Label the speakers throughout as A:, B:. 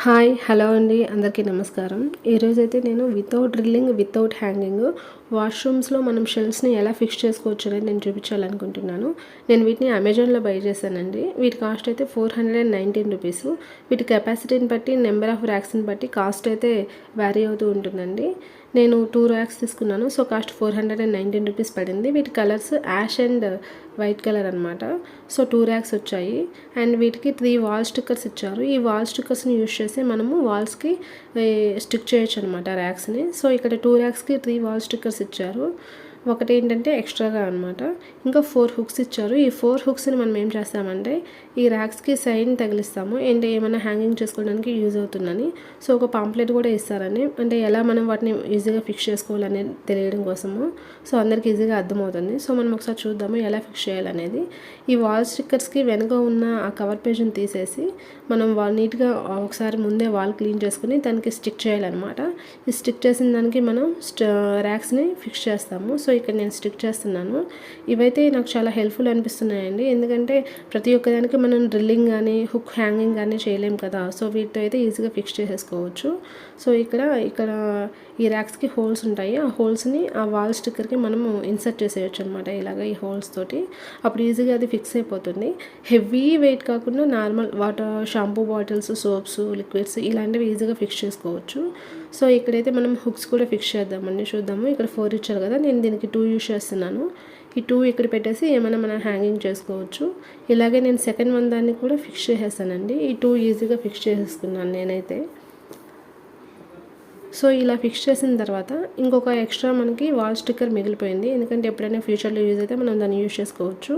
A: Hi hello అండి, అందరికీ నమస్కారం. ఈరోజైతే నేను వితౌట్ డ్రిల్లింగ్ వితౌట్ హ్యాంగింగ్ వాష్రూమ్స్లో మనం షెల్ఫ్స్ని ఎలా ఫిక్స్ చేసుకోవచ్చు అనేది నేను చూపించాలనుకుంటున్నాను. నేను వీటిని అమెజాన్లో బై చేశానండి. వీటి కాస్ట్ అయితే ₹419. వీటి కెపాసిటీని బట్టి నెంబర్ ఆఫ్ ర్యాక్స్ని బట్టి కాస్ట్ అయితే వ్యారీ అవుతూ ఉంటుందండి. నేను 2 ర్యాక్స్ తీసుకున్నాను. సో కాస్ట్ ₹419 పడింది. వీటి colours ash and white colour అనమాట. సో 2 ర్యాక్స్ వచ్చాయి. అండ్ వీటికి 3 వాల్ స్టిక్కర్స్ ఇచ్చారు. ఈ వాల్ స్టిక్కర్స్ని యూజ్ చేసి మనము వాల్స్కి స్టిక్ చేయొచ్చు అనమాట ర్యాక్స్ని. సో ఇక్కడ 2 ర్యాక్స్కి 3 వాల్ స్టిక్కర్స్ ఇచ్చారు. ఒకటి ఏంటంటే ఎక్స్ట్రాగా అనమాట. ఇంకా 4 హుక్స్ ఇచ్చారు. ఈ 4 హుక్స్ని మనం ఏం చేస్తామంటే ఈ ర్యాక్స్కి సైడ్ తగిలిస్తాము. అంటే ఏమైనా హ్యాంగింగ్ చేసుకోవడానికి యూజ్ అవుతుందని. సో ఒక పాంప్లెట్ కూడా ఇస్తారని, అంటే ఎలా మనం వాటిని ఈజీగా ఫిక్స్ చేసుకోవాలని తెలియడం కోసము. సో అందరికి ఈజీగా అర్థమవుతుంది. సో మనం ఒకసారి చూద్దాము ఎలా ఫిక్స్ చేయాలనేది. ఈ వాల్ స్టిక్కర్స్కి వెనుక ఉన్న ఆ కవర్ పేజ్ని తీసేసి మనం నీట్గా ఒకసారి ముందే వాల్ క్లీన్ చేసుకుని దానికి స్టిక్ చేయాలన్నమాట. ఈ స్టిక్ చేసిన దానికి మనం ర్యాక్స్ని ఫిక్స్ చేస్తాము. సో ఇక్కడ నేను స్టిక్ చేస్తున్నాను. ఇవైతే నాకు చాలా హెల్ప్ఫుల్ అనిపిస్తున్నాయండి. ఎందుకంటే ప్రతి ఒక్కదానికి మనం డ్రిల్లింగ్ కానీ హుక్ హ్యాంగింగ్ కానీ చేయలేం కదా. సో వీటితో అయితే ఈజీగా ఫిక్స్ చేసేసుకోవచ్చు. సో ఇక్కడ ఈ ర్యాక్స్కి హోల్స్ ఉంటాయి. ఆ హోల్స్ని ఆ వాల్ స్టిక్కర్కి మనము ఇన్సర్ట్ చేసేయచ్చు అనమాట. ఇలాగ ఈ హోల్స్ తోటి అప్పుడు ఈజీగా అది ఫిక్స్ అయిపోతుంది. హెవీ వెయిట్ కాకుండా normal water, shampoo bottles, soaps, liquids ఇలాంటివి ఈజీగా ఫిక్స్ చేసుకోవచ్చు. సో ఇక్కడైతే మనం హుక్స్ కూడా ఫిక్స్ చేద్దామండి. చూద్దాము. ఇక్కడ 4 ఇచ్చారు కదా, నేను దీనికి 2 యూజ్ చేస్తున్నాను. ఈ 2 ఇక్కడ పెట్టేసి ఏమైనా మనం హ్యాంగింగ్ చేసుకోవచ్చు. ఇలాగే నేను సెకండ్ వన్ దాన్ని కూడా ఫిక్స్ చేసేస్తానండి. ఈ 2 ఈజీగా ఫిక్స్ చేసేసుకున్నాను నేనైతే. సో ఇలా ఫిక్స్ చేసిన తర్వాత ఇంకొక ఎక్స్ట్రా మనకి వాల్ స్టిక్కర్ మిగిలిపోయింది. ఎందుకంటే ఎప్పుడైనా ఫ్యూచర్లో యూజ్ అయితే మనం దాన్ని యూజ్ చేసుకోవచ్చు.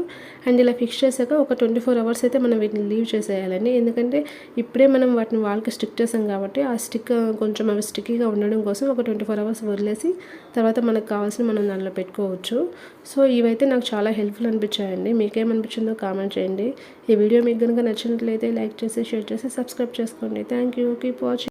A: అండ్ ఇలా ఫిక్స్ చేశాక ఒక 24 అవర్స్ అయితే మనం వీటిని లీవ్ చేసేయాలండి. ఎందుకంటే ఇప్పుడే మనం వాటిని వాల్కి స్టిక్ చేసాం కాబట్టి ఆ స్టిక్ కొంచెం అవి స్టిక్కీగా ఉండడం కోసం ఒక 24 అవర్స్ వదిలేసి తర్వాత మనకు కావాల్సిన మనం దానిలో పెట్టుకోవచ్చు. సో ఇవైతే నాకు చాలా హెల్ప్ఫుల్ అనిపించాయండి. మీకేమనిపించిందో కామెంట్ చేయండి. ఈ వీడియో మీకు కనుక నచ్చినట్లయితే లైక్ చేసి, షేర్ చేసి, సబ్స్క్రైబ్ చేసుకోండి. Thank you. Keep watching.